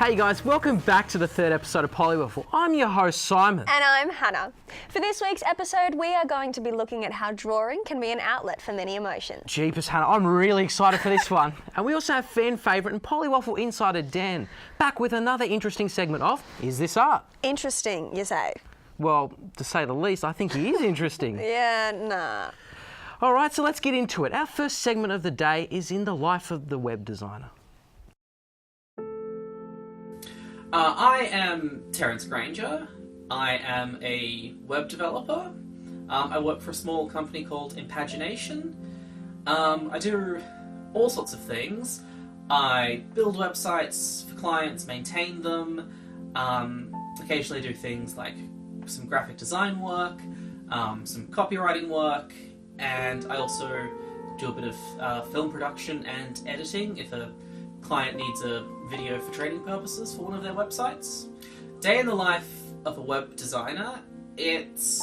Hey guys, welcome back to the third episode of PolyWaffle. I'm your host, Simon. And I'm Hannah. For this week's episode, we are going to be looking at how drawing can be an outlet for many emotions. Jeepers, Hannah, I'm really excited for this one. And we also have fan favourite and PolyWaffle insider Dan, back with another interesting segment of Is This Art? Interesting, you say? Well, to say the least, I think he is interesting. Yeah, nah. All right, so let's get into it. Our first segment of the day is in the life of the web designer. I am Terence Granger. I am a web developer. I work for a small company called Impagination. I do all sorts of things. I build websites for clients, maintain them, occasionally do things like some graphic design work, some copywriting work, and I also do a bit of film production and editing if a client needs a video for training purposes for one of their websites. Day in the life of a web designer, it's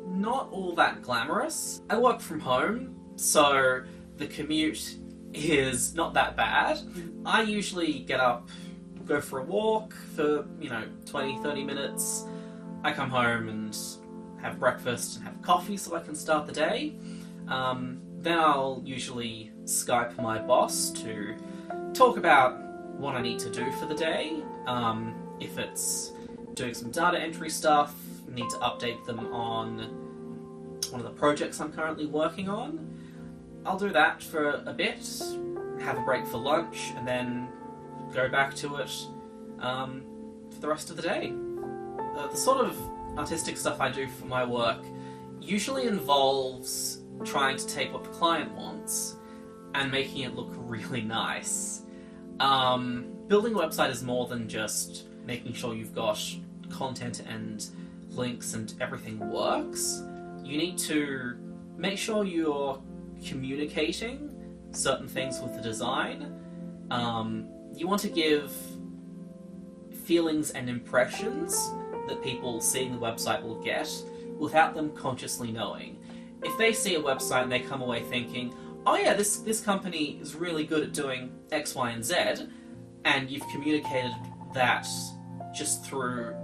not all that glamorous. I work from home, so the commute is not that bad. I usually get up, go for a walk for, 20-30 minutes. I come home and have breakfast and have coffee so I can start the day. Then I'll usually Skype my boss to talk about what I need to do for the day. If it's doing some data entry stuff, need to update them on one of the projects I'm currently working on, I'll do that for a bit, have a break for lunch, and then go back to it for the rest of the day. The sort of artistic stuff I do for my work usually involves trying to take what the client wants and making it look really nice. Building a website is more than just making sure you've got content and links and everything works. You need to make sure you're communicating certain things with the design. You want to give feelings and impressions that people seeing the website will get without them consciously knowing. If they see a website and they come away thinking, oh yeah, this company is really good at doing X, Y, and Z, and you've communicated that just through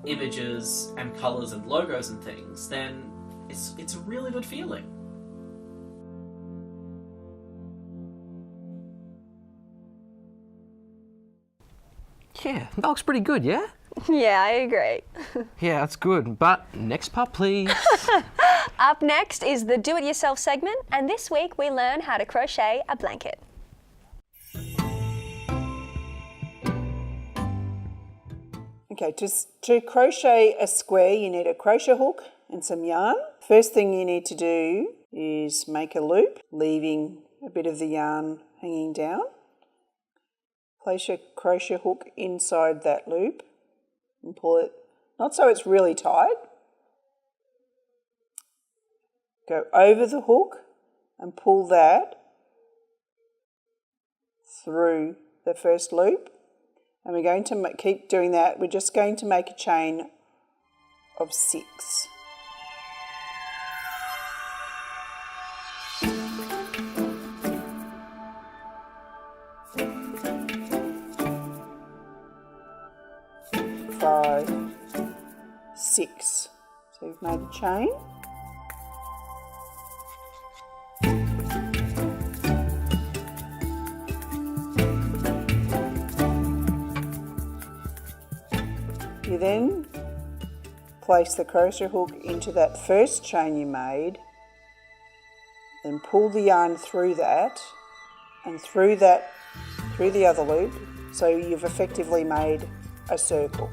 images and colours and logos and things, then it's a really good feeling. Yeah, that looks pretty good, yeah? Yeah, I agree. Yeah, that's good. But next part, please. Up next is the do-it-yourself segment, and this week we learn how to crochet a blanket. Okay, to crochet a square, you need a crochet hook and some yarn. First thing you need to do is make a loop, leaving a bit of the yarn hanging down. Place your crochet hook inside that loop and pull it, not so it's really tight. Go over the hook and pull that through the first loop. And we're going to keep doing that. We're just going to make a chain of 6. Five, 6. So we've made a chain. You then place the crochet hook into that first chain you made, then pull the yarn through that and through the other loop, so you've effectively made a circle.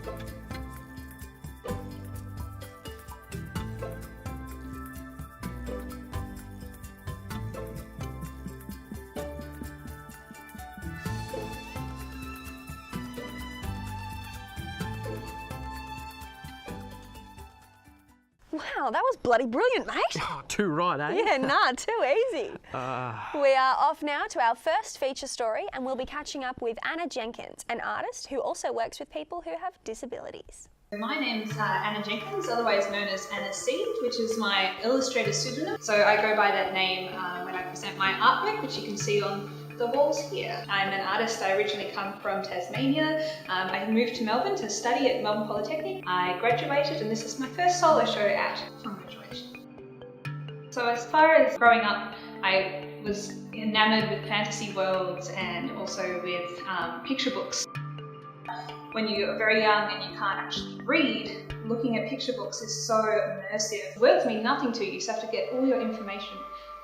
Wow, that was bloody brilliant, mate. Oh, too right, eh? Yeah, nah, too easy. We are off now to our first feature story, and we'll be catching up with Anna Jenkins, an artist who also works with people who have disabilities. My name's Anna Jenkins, otherwise known as Anna Seed, which is my illustrator pseudonym. So I go by that name when I present my artwork, which you can see on the walls here. I'm an artist. I originally come from Tasmania. I moved to Melbourne to study at Melbourne Polytechnic. I graduated and this is my first solo show out from graduation. So as far as growing up, I was enamoured with fantasy worlds and also with picture books. When you're very young and you can't actually read, looking at picture books is so immersive. Words mean nothing to you, so you have to get all your information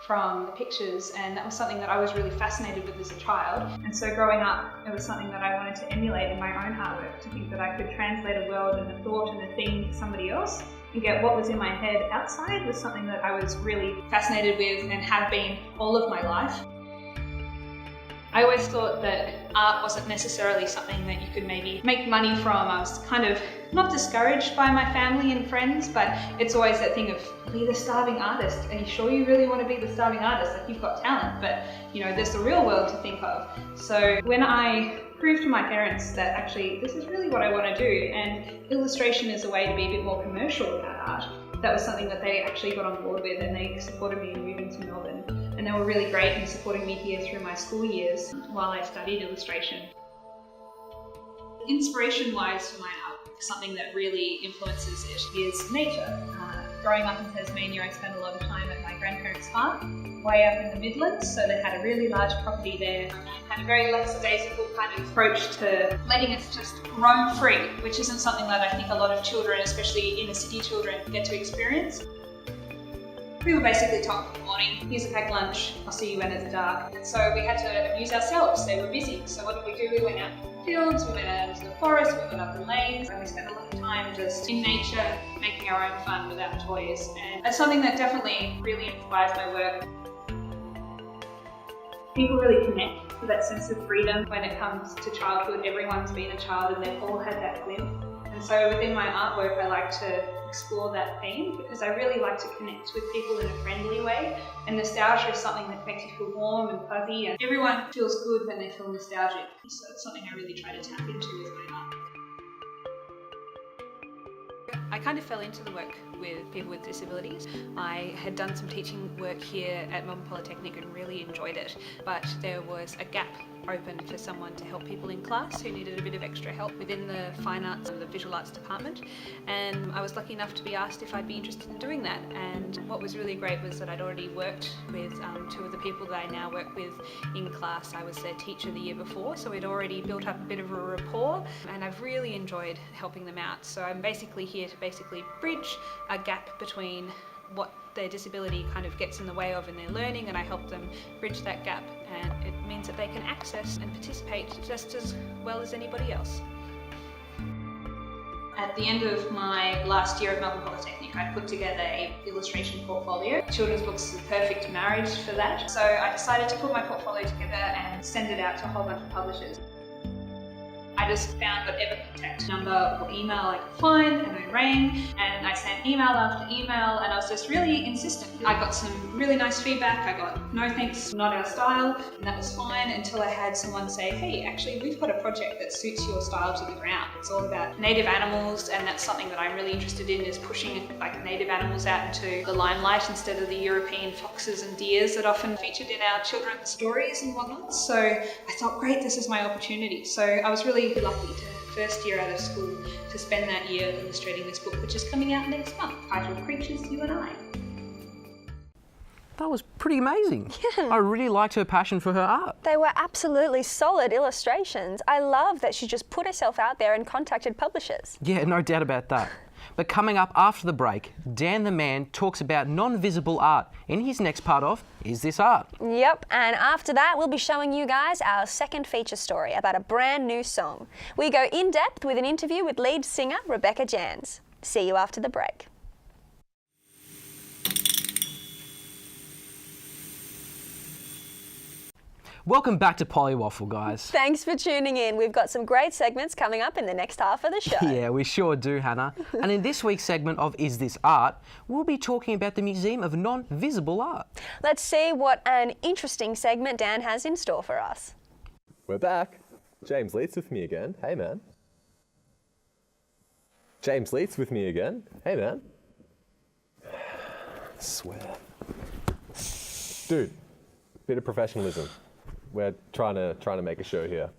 from the pictures, and that was something that I was really fascinated with as a child. And so growing up, it was something that I wanted to emulate in my own artwork, to think that I could translate a world and a thought and a theme to somebody else and get what was in my head outside was something that I was really fascinated with and have been all of my life. I always thought that art wasn't necessarily something that you could maybe make money from. I was kind of not discouraged by my family and friends, but it's always that thing of, be the starving artist. Are you sure you really want to be the starving artist? Like, you've got talent, but you know, there's the real world to think of. So when I proved to my parents that actually this is really what I want to do, and illustration is a way to be a bit more commercial about art, that was something that they actually got on board with, and they supported me in moving to Melbourne. And they were really great in supporting me here through my school years while I studied illustration. Inspiration-wise for my art, something that really influences it is nature. Growing up in Tasmania, I spent a lot of time at my grandparents' farm, way up in the Midlands, so they had a really large property there. I had a very lackadaisical kind of approach to letting it just roam free, which isn't something that I think a lot of children, especially inner city children, get to experience. We were basically told in the morning, here's a packed lunch, I'll see you when it's dark. And so we had to amuse ourselves, they were busy. So what did we do? We went out in the fields, we went out into the forest, we went up the lanes, and we spent a lot of time just in nature, making our own fun without toys. And that's something that definitely really inspires my work. People really connect to that sense of freedom when it comes to childhood. Everyone's been a child and they've all had that glimpse. And so within my artwork, I like to explore that theme because I really like to connect with people in a friendly way. And nostalgia is something that makes you feel warm and fuzzy, and everyone feels good when they feel nostalgic. So it's something I really try to tap into with my art. I kind of fell into the work with people with disabilities. I had done some teaching work here at Melbourne Polytechnic and really enjoyed it, but there was a gap open for someone to help people in class who needed a bit of extra help within the fine arts and the visual arts department, and I was lucky enough to be asked if I'd be interested in doing that. And what was really great was that I'd already worked with two of the people that I now work with in class. I was their teacher the year before, so we'd already built up a bit of a rapport, and I've really enjoyed helping them out. So I'm basically here to bridge a gap between what their disability kind of gets in the way of in their learning, and I help them bridge that gap, and it means that they can access and participate just as well as anybody else. At the end of my last year at Melbourne Polytechnic, I put together an illustration portfolio. Children's books is a perfect marriage for that. So I decided to put my portfolio together and send it out to a whole bunch of publishers. I just found whatever contact number or email I could find, and I rang, and I sent email after email, and I was just really insistent. I got some really nice feedback. I got no thanks, not our style, and that was fine until I had someone say, hey, actually we've got a project that suits your style to the ground. It's all about native animals, and that's something that I'm really interested in, is pushing like native animals out into the limelight instead of the European foxes and deers that often featured in our children's stories and whatnot. So I thought, great, this is my opportunity. So I was really lucky to first year out of school to spend that year illustrating this book, which is coming out next month, titled Creatures You and I. That was pretty amazing. Yeah. I really liked her passion for her art. They were absolutely solid illustrations. I love that she just put herself out there and contacted publishers. Yeah, no doubt about that. But coming up after the break, Dan the Man talks about non-visible art in his next part of Is This Art? Yep, and after that we'll be showing you guys our second feature story about a brand new song. We go in depth with an interview with lead singer Rebecca Jans. See you after the break. Welcome back to PolyWaffle, guys. Thanks for tuning in. We've got some great segments coming up in the next half of the show. Yeah, we sure do, Hannah. And in this week's segment of Is This Art, we'll be talking about the Museum of Non-Visible Art. Let's see what an interesting segment Dan has in store for us. We're back. James Leeds with me again. Hey, man. James Leeds with me again. Hey, man. Swear. Dude, bit of professionalism. We're trying to make a show here.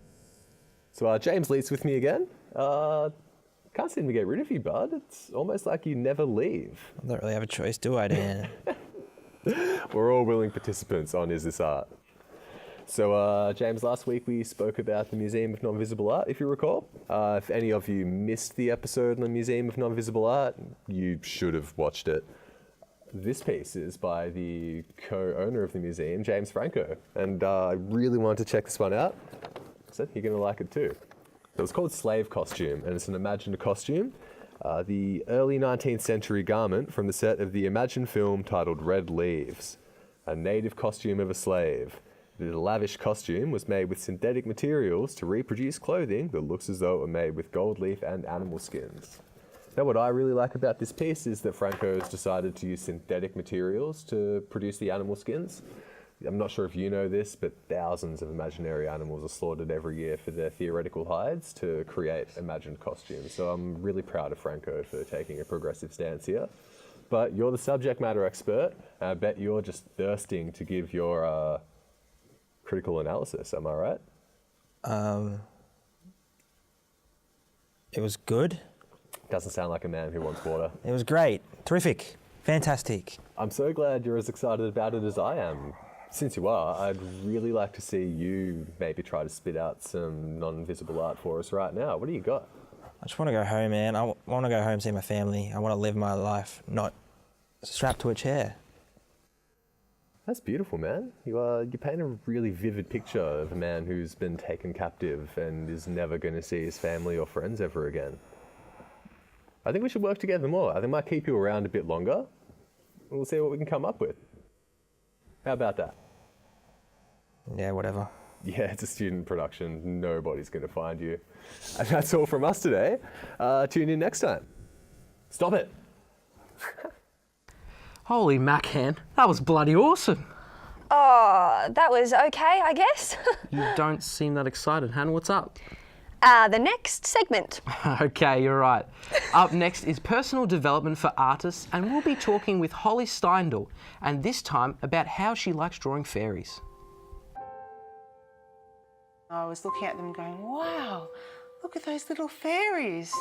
So James Leeds with me again. Can't seem to get rid of you, bud. It's almost like you never leave. I don't really have a choice, do I, Dan? We're all willing participants on Is This Art? So, James, last week we spoke about the Museum of Non-Visible Art, if you recall. If any of you missed the episode on the Museum of Non-Visible Art, you should have watched it. This piece is by the co-owner of the museum, James Franco, and I really wanted to check this one out. So you're going to like it too. It was called Slave Costume, and it's an imagined costume. The early 19th century garment from the set of the imagined film titled Red Leaves, a native costume of a slave. The lavish costume was made with synthetic materials to reproduce clothing that looks as though it were made with gold leaf and animal skins. Now, what I really like about this piece is that Franco's decided to use synthetic materials to produce the animal skins. I'm not sure if you know this, but thousands of imaginary animals are slaughtered every year for their theoretical hides to create imagined costumes. So I'm really proud of Franco for taking a progressive stance here. But you're the subject matter expert, and I bet you're just thirsting to give your critical analysis, am I right? It was good. Doesn't sound like a man who wants water. It was great. Terrific. Fantastic. I'm so glad you're as excited about it as I am. Since you are, I'd really like to see you maybe try to spit out some non-visible art for us right now. What do you got? I just want to go home, man. I want to go home, see my family. I want to live my life, not strapped to a chair. That's beautiful, man. You paint a really vivid picture of a man who's been taken captive and is never going to see his family or friends ever again. I think we should work together more. I think I might keep you around a bit longer. We'll see what we can come up with. How about that? Yeah, whatever. Yeah, it's a student production. Nobody's going to find you. And that's all from us today. Tune in next time. Stop it. Holy machan, that was bloody awesome. Oh, that was okay, I guess. You don't seem that excited. Hannah, what's up? The next segment. Okay, you're right. Up next is personal development for artists, and we'll be talking with Holly Steindl, and this time about how she likes drawing fairies. I was looking at them going, wow, look at those little fairies.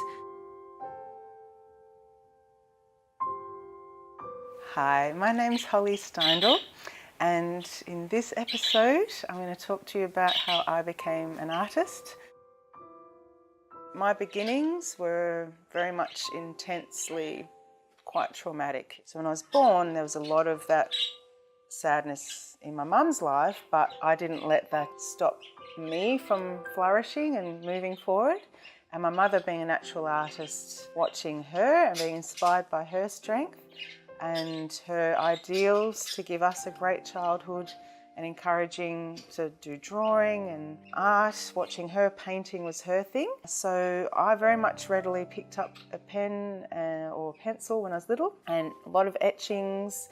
Hi, my name's Holly Steindl, and in this episode I'm going to talk to you about how I became an artist. My beginnings were very much intensely quite traumatic. So when I was born, there was a lot of that sadness in my mum's life, but I didn't let that stop me from flourishing and moving forward. And my mother, being a natural artist, watching her and being inspired by her strength and her ideals to give us a great childhood and encouraging to do drawing and art. Watching her painting was her thing. So I very much readily picked up a pen or a pencil when I was little, and a lot of etchings,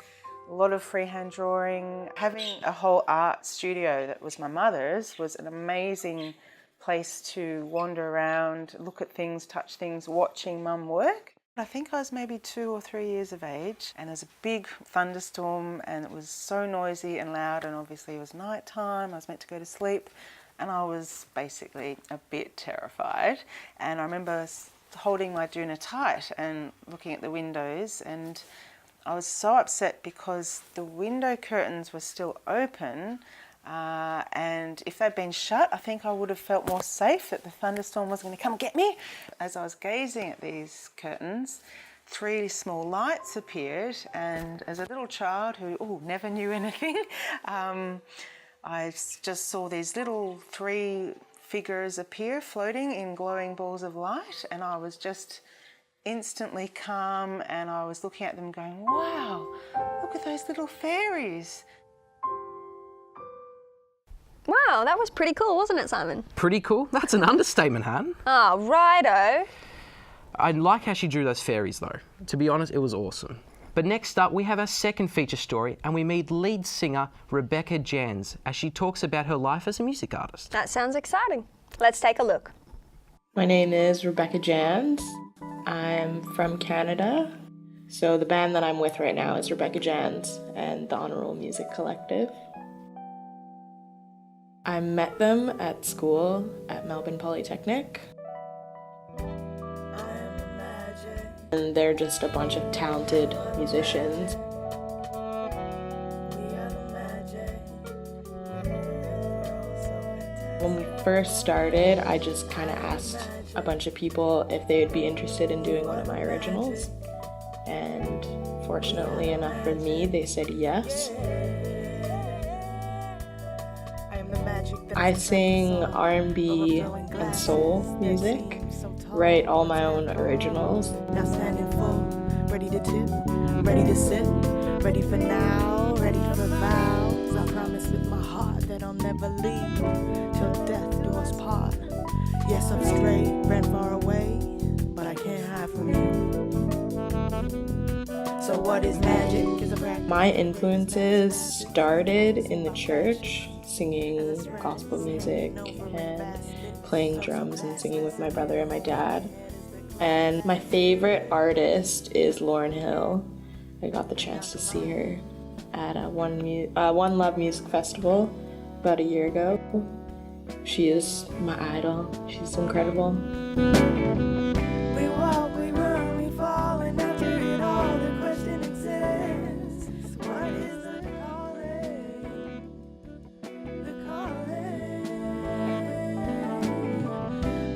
a lot of freehand drawing. Having a whole art studio that was my mother's was an amazing place to wander around, look at things, touch things, watching mum work. I think I was maybe 2 or 3 years of age, and there was a big thunderstorm and it was so noisy and loud, and obviously it was night time. I was meant to go to sleep and I was basically a bit terrified. And I remember holding my doona tight and looking at the windows, and I was so upset because the window curtains were still open, and if they'd been shut, I think I would have felt more safe that the thunderstorm wasn't going to come and get me. As I was gazing at these curtains, 3 small lights appeared, and as a little child who never knew anything, I just saw these little 3 figures appear floating in glowing balls of light, and I was just instantly calm, and I was looking at them going, wow, look at those little fairies. Wow, that was pretty cool, wasn't it, Simon? Pretty cool? That's an understatement, Han. Oh, righto. I like how she drew those fairies, though. To be honest, it was awesome. But next up, we have our second feature story, and we meet lead singer Rebecca Jans as she talks about her life as a music artist. That sounds exciting. Let's take a look. My name is Rebecca Jans. I'm from Canada. So the band that I'm with right now is Rebecca Jans and the Honor Roll Music Collective. I met them at school at Melbourne Polytechnic. And they're just a bunch of talented musicians. When we first started, I just kind of asked a bunch of people if they would be interested in doing one of my originals. And fortunately enough for me, they said yes. I sing R&B and soul music, write all my own originals. Now standing full, ready to tip, ready to sip, ready for now, ready for vows. I promise with my heart that I'll never leave till death do us part. Yes, I'm straight, ran far away, but I can't hide from you. So what is magic? My influences started in the church, singing gospel music and playing drums and singing with my brother and my dad. And my favorite artist is Lauryn Hill. I got the chance to see her at a One Love Music Festival about a year ago. She is my idol. She's incredible. We walk, we run, we fall, and after it all, the question exists. What is the calling? The calling.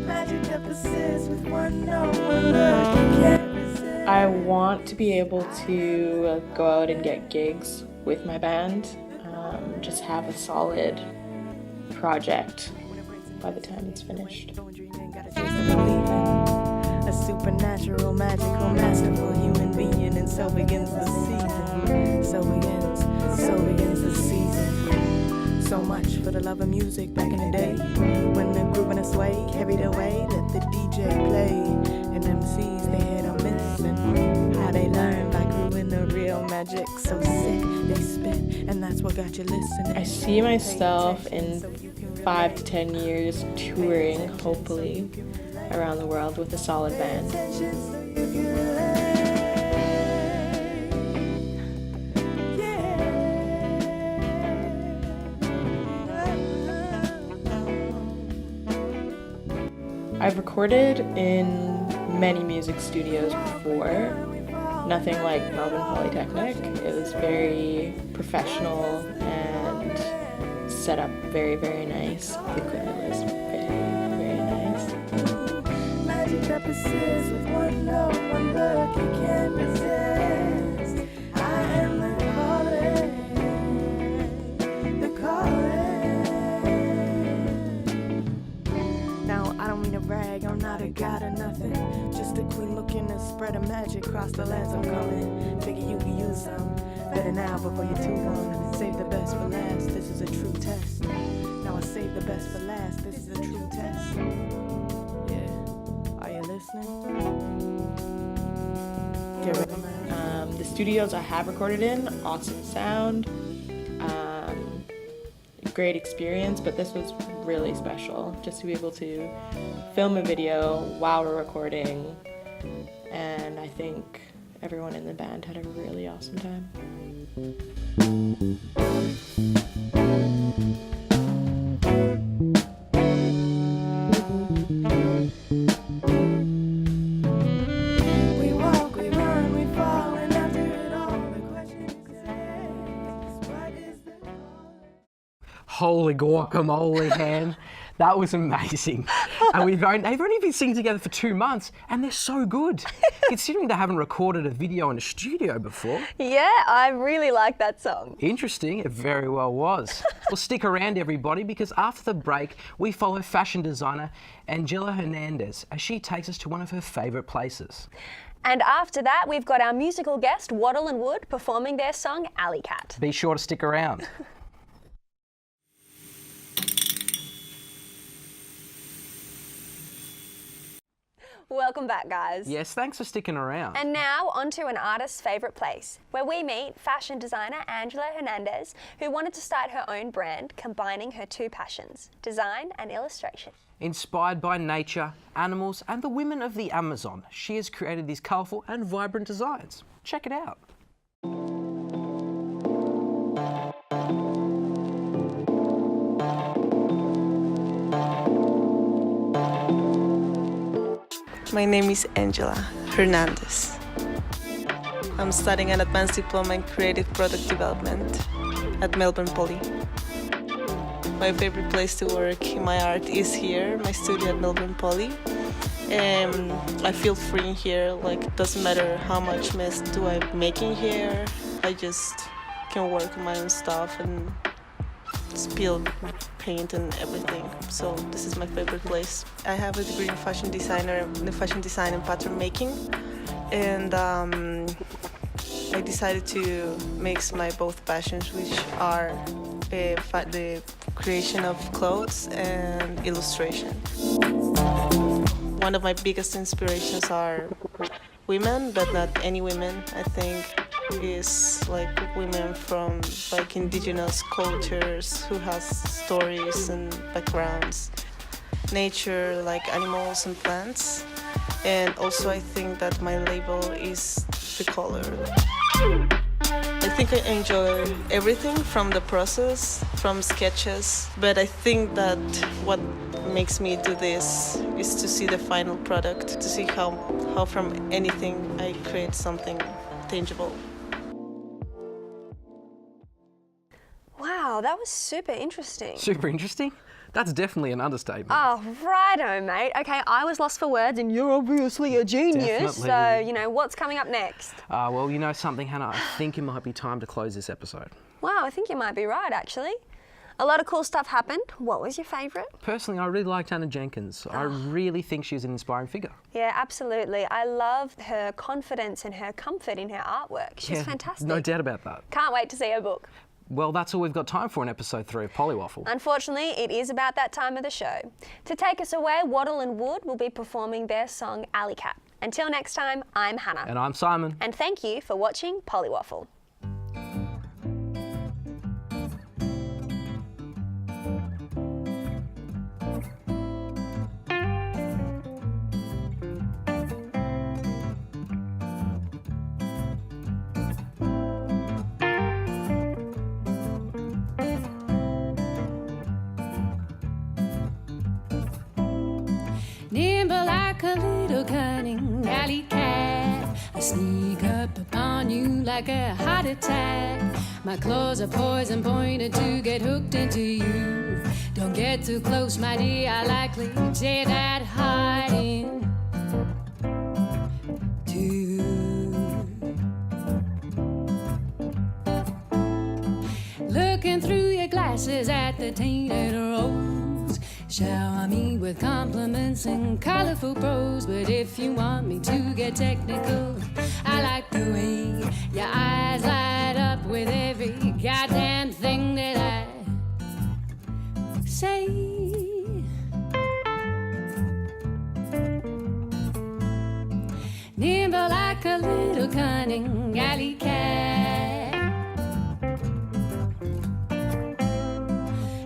Magic that persists with one note, one look, you can't resist. I want to be able to go out and get gigs with my band, just have a solid project by the time it's finished. A supernatural, magical, masterful human being, and so begins the season. So begins the season. So much for the love of music back in the day, when the groove and the sway carried away. Let the DJ play, and MCs they hit or miss, and how they learn by grooving the real magic. So sick they spit, and that's what got you listening. I see myself in 5 to 10 years touring, hopefully, around the world with a solid band. I've recorded in many music studios before. Nothing like Melbourne Polytechnic. It was very professional and set up very, very nice. The equipment was very, very nice. Magic that persists with one note, one look, you can't resist. I am the calling. Now I don't mean to brag, I'm not a god or nothing. Just a queen looking to spread a magic across the lands I'm coming. Figure you can use some. Better now before you're too gone. Save the best for last, this is a true test. Now I save the best for last, this is a true test. Yeah, are you listening? Get ready, man. The studios I have recorded in, awesome sound, great experience, but this was really special, just to be able to film a video while we're recording, and I think everyone in the band had a really awesome time. We walk, we run, we fall, and after it all, the question is, what is the calling? Holy guacamole, man. That was amazing. And they've only been singing together for 2 months, and they're so good. Considering they haven't recorded a video in a studio before. Yeah, I really like that song. Interesting, it very well was. Well, stick around everybody, because after the break, we follow fashion designer Angela Hernandez as she takes us to one of her favourite places. And after that, we've got our musical guest, Waddle and Wood, performing their song, Alley Cat. Be sure to stick around. Welcome back, guys. Yes, thanks for sticking around. And now, on to an artist's favourite place, where we meet fashion designer Angela Hernandez, who wanted to start her own brand, combining her two passions, design and illustration. Inspired by nature, animals, and the women of the Amazon, she has created these colourful and vibrant designs. Check it out. My name is Angela Hernandez. I'm studying an advanced diploma in creative product development at Melbourne Poly. My favorite place to work in my art is here, my studio at Melbourne Poly. I feel free in here, like it doesn't matter how much mess do I make in here. I just can work on my own stuff and spill paint and everything. So this is my favorite place. I have a degree in fashion design and pattern making, and I decided to mix my both passions, which are the creation of clothes and illustration. One of my biggest inspirations are women, but not any women. I think is like women from like indigenous cultures who has stories and backgrounds, nature, like animals and plants. And also I think that my label is the color. I think I enjoy everything from the process, from sketches, but I think that what makes me do this is to see the final product, to see how from anything I create something tangible. Wow, that was super interesting. Super interesting? That's definitely an understatement. Oh, righto, mate. Okay, I was lost for words and you're obviously a genius. Definitely. So, what's coming up next? Well, you know something, Hannah? I think it might be time to close this episode. Wow, I think you might be right, actually. A lot of cool stuff happened. What was your favourite? Personally, I really liked Anna Jenkins. I really think she's an inspiring figure. Yeah, absolutely. I loved her confidence and her comfort in her artwork. She's fantastic. No doubt about that. Can't wait to see her book. Well, that's all we've got time for in episode 3 of PolyWaffle. Unfortunately, it is about that time of the show. To take us away, Waddle and Wood will be performing their song Alley Cat. Until next time, I'm Hannah. And I'm Simon. And thank you for watching PolyWaffle. Nimble like a little cunning alley cat, I sneak up upon you like a heart attack. My claws are poison pointed to get hooked into you. Don't get too close, my dear, I likely tear that heart in two. Looking through your glasses at the tainted rose, shower me with compliments and colorful prose. But if you want me to get technical, I like the way your eyes light up with every goddamn thing that I say. Nimble like a little cunning alley cat,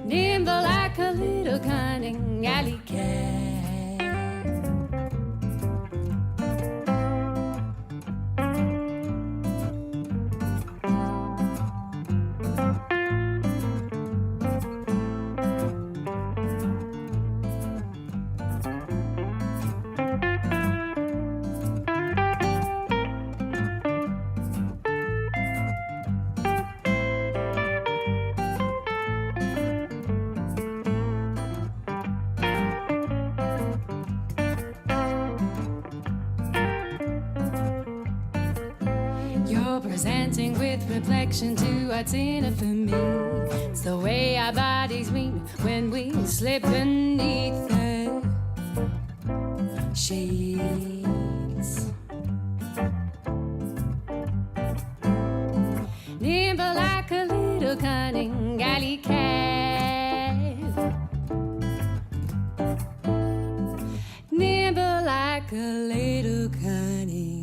nimble like a little cunning alley cat. You're presenting with reflection to what's in it for me. It's the way our bodies meet when we slip beneath the shades. Nimble like a little cunning alley cat, nimble like a little cunning